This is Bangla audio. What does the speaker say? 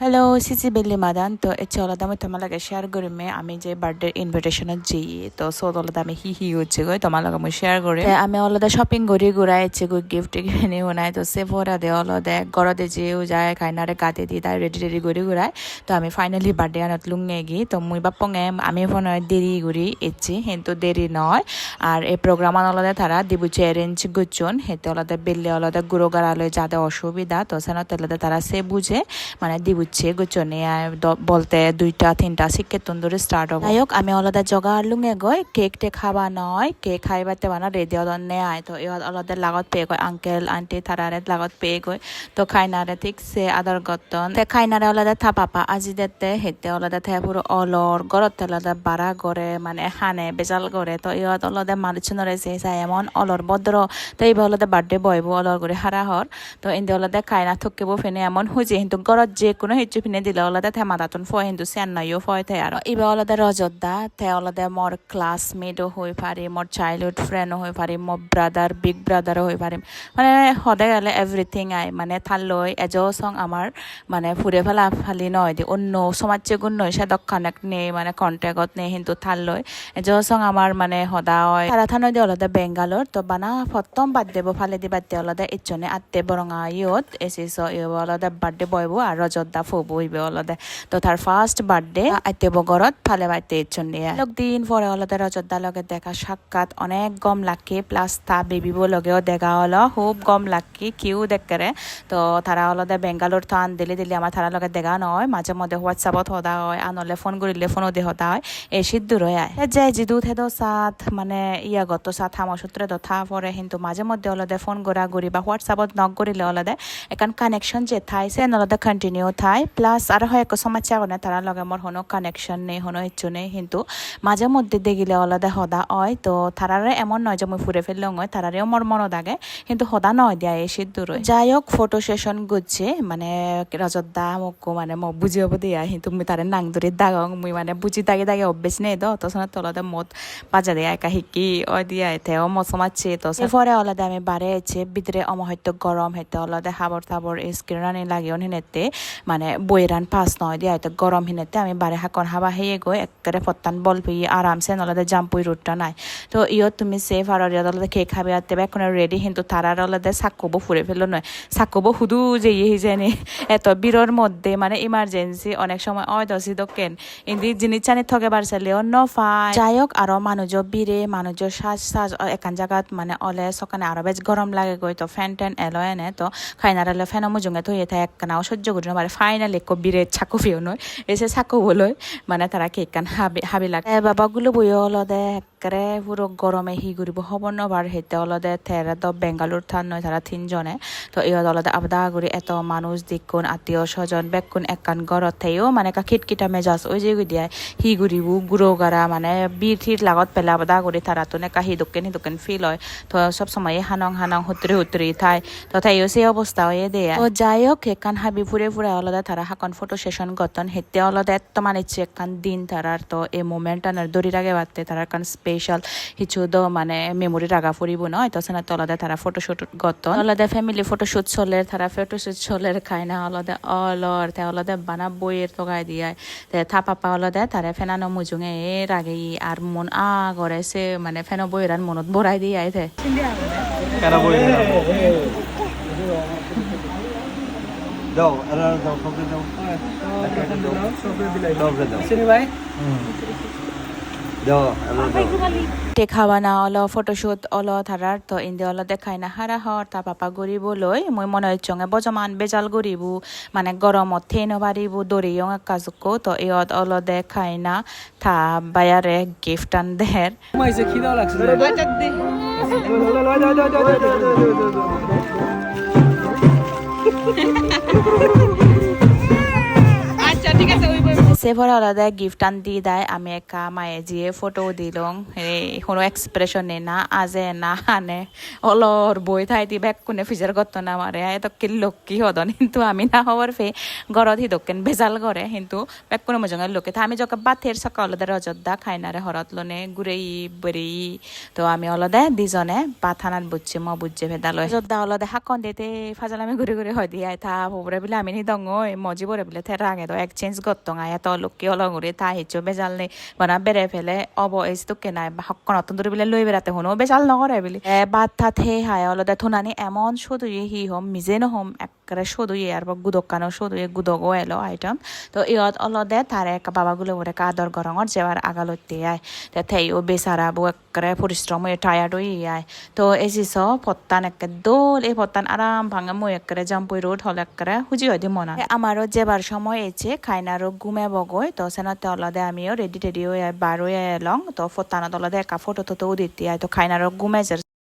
হ্যালো সিসি বেলি মাদান তো এ চলদা মই তোমার লাগে শেয়ার করিম আমি যে বার্থডে ইনভিটেশনত যাই তো সো অলদা আমি হি হচ্ছে গই তোমার লাগে মই শেয়ার করি আমি অলদা শপিং করি ঘুরাই হচ্ছে গই গিফট কিনে উনাই তো সে ফোরা দে অলদা গরদে যেও যায় খাইনারে গাতে দি তাই রেডি রেডি করি ঘুরাই তো আমি ফাইনালি বার্থডে আনত লুঙ্গে গি তো মুই বাপঙে আমি ফোন দেরি করি ইচ্ছি কিন্তু দেরি নয় আর এই প্রোগ্রাম অলদা তারা দিবুচে অ্যারেঞ্জ গুচুন হেতে অলদা বেললে অলদা গুরো গাড়ালে যাদের অসুবিধা তো সেনত অলদা তারা সে বুঝে মানে দিবুচে গুচনে বলতে 2টা 3টা শিখে তন্দুরি স্টার্ট হবে যাই হোক আমি অলদা জগা লুঙে গই কেক টে খাবা নয় কেক খাইবাতে বানা রেডি অলনে আয় তো ইহত অলদা লাগত পে গই আঙ্কেল আন্টি থারারে লাগত পে গই তো খাইনারে ঠিক সে আদর গতন তে খাইনারে অলদা থা পাপা আজি দেতে হেতে অলদা থে পুরো অলর গরত অলদা বাড়া করে মানে হানে বেজাল করে তো ইহত অলদা মালুচনরে সে এমন অলর ভদ্র তো এইবার অলদা বার্থডে বয়ব অলর করে হারা হর তো ইন্দে অলদা খাইনা থকিব ফেনে এমন হইছে কিন্তু গরত যে কোনো হিচ্ছু ফিনে দিলে ওলাদা থে মাদাতন ফয় কিন্তু চেন্নাইও ফয় থে আর ইবে ওলাদা রজতদা থে ওলাদা মোর ক্লাসমেটও হয়ে পারি মোর চাইল্ডহুড ফ্রেন্ডও হয়ে পারি মোর ব্রাদার বিগ ব্রাদারও হয়ে পারি মানে সদায় গেলে এভরিথিং আই মানে থাল লই এজো সং আমার মানে ফুরে ফেলা ফালি নয় দি অন্য সমাজে গুণ নয় সে দক্ষানেক নেই মানে কন্টেক্টত নেই কিন্তু থাল লই এজো সং আমার মানে সদায় তারা থানয় দি ওলাদা বেঙ্গালোর তো বানা প্রথম বার্থডে ফালে দি বার্থডে ওলাদা ইচ্ছনে আত্তে বরঙা ইয়ত এসিস ওলাদা বার্থডে বয়ব আর রজতদা ফুবু হইবে অলদে তো তার ফার্স্ট বার্থডে আইতে বগরত ফালে বাইতে ইচ্ছন নিয়ে দিন পরে অলদে রজতদা লগে দেখা সাক্ষাৎ অনেক গম লাকি প্লাস তা বেবিব লগেও দেখা হলো খুব গম লাকি কিউ দেখরে তো তারা অলদে বেঙ্গালোর থান দিলি দিলি আমার তারা লগে দেখা নয় মাঝে মধ্যে হোয়াটসঅ্যাপত হদা হয় আনলে ফোন করিলে ফোনও দিয়ে হদা হয় এই সিদ্ধুর হয়ে আয় যে জিদুত হেদো সাথ মানে গত সাথ হামসূত্রে দথা পরে কিন্তু মাঝে মধ্যে অলদে ফোন গড়া গড়ি বা হোয়াটসঅ্যাপত নক করিলে অলদে এখান কানেকশন যে থাইছে অলদে কন্টিনিউ থাই প্লাস আর হয় এক সমস্যা না তারা লগে মোর কোনো কানেকশন নেই কোনো ইচ্ছু নেই কিন্তু মাঝে মধ্যে দেখিলে অলদে সদা হয় তো তারারে এমন নয় যে মই ফুরে ফেললে হয় তারারেও মোর মনো দাগে কিন্তু সদা নয় দিয়া এই সিদ্ধুর যাই হোক ফটো সেশন গুছে মানে রজতদা মোক মানে মোক বুঝি হব দিয়া কিন্তু মুই তারে নাং ধরে দাগং মুই মানে বুঝি দাগে দাগে অভ্যেস নেই তো তখন তলতে মত বাজা দিয়া একা শিকি ও দিয়া এতেও মত সমাজছে তো পরে অলদে আমি বারে আছে ভিতরে অমহত্য গরম হেতে অলদে হাবর থাবর স্ক্রিনানি লাগিও হিনেতে মানে বইরান পাস নয় দিয়া হয়তো গরম হিনেতে আমি বারে হাকন হাবা হেয়ে গই একেবারে ফত্তান বল পেয়ে আরামসে নলদে জাম্পুই রুটটা নাই তো ইয়ত তুমি সেফ আর অলদে কেক খাবে আর তেবে এখন রেডি কিন্তু তারার অলদে সাকবো ফুরে ফেলো নয় সাকবো হুদু যে জানি এত বীরর মধ্যে মানে ইমার্জেন্সি অনেক সময় অয় দশি দোকেন ইন্দি জিনিস চানি থকে বারসালে অন্য ফাই যাই হোক আরো মানুষ বীরে মানুষ সাজ সাজ একান জায়গাত মানে অলে সকানে আরো বেশ গরম লাগে গই তো ফ্যান ট্যান এলো এনে তো খাইনারালে ফ্যান মুজুঙে থইয়ে থাকে একখানাও সহ্য করি না মানে ফাইনালি বিরে ছাকো ফিও নয় এসে ছাকো বলই মানে তারা কেক কান হাবি লাগে বাবাগুলো বইও অলদে একেবারে পুরো গরমে হি ঘুরিব হব নবার হেতে অলদে থেরা তো বেঙ্গালুর থান নয় তারা 3জনে তো ইহত অলদে আবদা করি এত মানুষ দেখুন আত্মীয় স্বজন বেকুন একখান গরত থেও মানে খিটখিটা মেজাজ ওই যে দিয়ে হি ঘুরিব গুড়ো গারা মানে বীর থির লাগত পেলে আবদা করি তারা তো নেকা হি দোকেন ফিল হয় তো সব সময় হানং হুতরি থাই তো তাইও সেই অবস্থা হয়ে দেয় তো যাই হোক এখান হাবি ফুরে অলদে তারা হাকন ফটো সেশন গতন হেতে অলদে এত মানে একখান দিন তারার তো এই মোমেন্ট আনার দড়ি রাগে বাড়তে তারার কারণ স্পেশাল কিছু তো মানে মেমোরি রাগা ফুরিব নয় তো সেনা তো অলদে তারা ফটোশুট গতন অলদে ফ্যামিলি ফটোশুট চলের তারা ফটোশুট চলের খায় না অলদে অলর তে অলদে বানা বইয়ের তোগায় দিয়ে তে থাপাপা অলদে তারা ফেনানো মুজুঙে এর আগে আর মন করে সে মানে ফেনো বইয়ের আর মনত বড়াই দিয়ে আইতে দাও আর দাও সবরে দাও সবরে দাও চিনি ভাই দাও তে খাওয়া না হলো ফটোশুট হলো থারার তো ইন্দে হলো দেখাই না হারা হর তা পাপা গরিবলৈ মই মনে হচ্ছে বজমান বেজাল গরিব মানে গরমত থেন বাড়িব দরিয়ং কাজকো তো ইয়ত হলো দেখাই না থা বায়ারে গিফট আন দের মাইছে খিদাও লাগছে আচ্ছা ঠিক আছে সেভর আলাদা গিফট আন দি দেয় আমি একা মায়ে জিয়ে ফটো দিলং কোনো এক্সপ্রেশন নে না আজে না আনে অলর বই থাইতি ব্যাক কোনে ফিজার করতো না মারে এত কি লক্ষ্মী হদন কিন্তু আমি না হওয়ার ফে গরদ হি দোকেন বেজাল করে কিন্তু ব্যাক কোনে মজঙ্গের লোকে আমি যখন বাথের সকাল অলদে রজদ্দা খাইনারে হরত লনে গুড়েই বেরি তো আমি অলদে দিজনে পাথানাত বুঝছে ম বুঝছে ভেদাল রজদ্দা অলদে হাকন দিতে ফাজাল আমি ঘুরে ঘুরে হয় দিয়ে থা পরে বলে আমি নি দঙ্গ মজি বরে বলে থে রাগে তো এক্সচেঞ্জ করতো আয় এত লক্ষ্মী অলগুড়ি তা হিচ্ছ বেজাল নেই বনা বেড়ে ফেলে অব এস তো কেনাই হক নতুন দূরে বলে লই বেড়াতে হনো বেজাল নগরে বলি বাদ থাত হে হায় অলদে থুনানি এমন শুধু হি হম মিজে নহম একবারে শুধু আর গুদকানো শুধু গুদগো এলো আইটেম তো ইয়ত অলদে তারে এক বাবাগুলো ওরে আদর গরঙর যেবার আগালতে আয় তে থেই ও বেচারা বউ একবারে পরিশ্রম হয়ে টায়ার্ড হয়ে আয় তো এসিস পত্তান একে দোল এই পত্তান আরাম ভাঙে মই একবারে জাম্পুই রোড হল একবারে হুজি হয় দি মনা আমারও যেবার সময় এসে খাইনারও ঘুমে বগই তো সেনাতে অলদে আমিও রেডি টেডি হয়ে বার হয়ে এলং তো পত্তানত অলদে একা ফটো তো দিতে আয় তো খাইনারও ঘুমে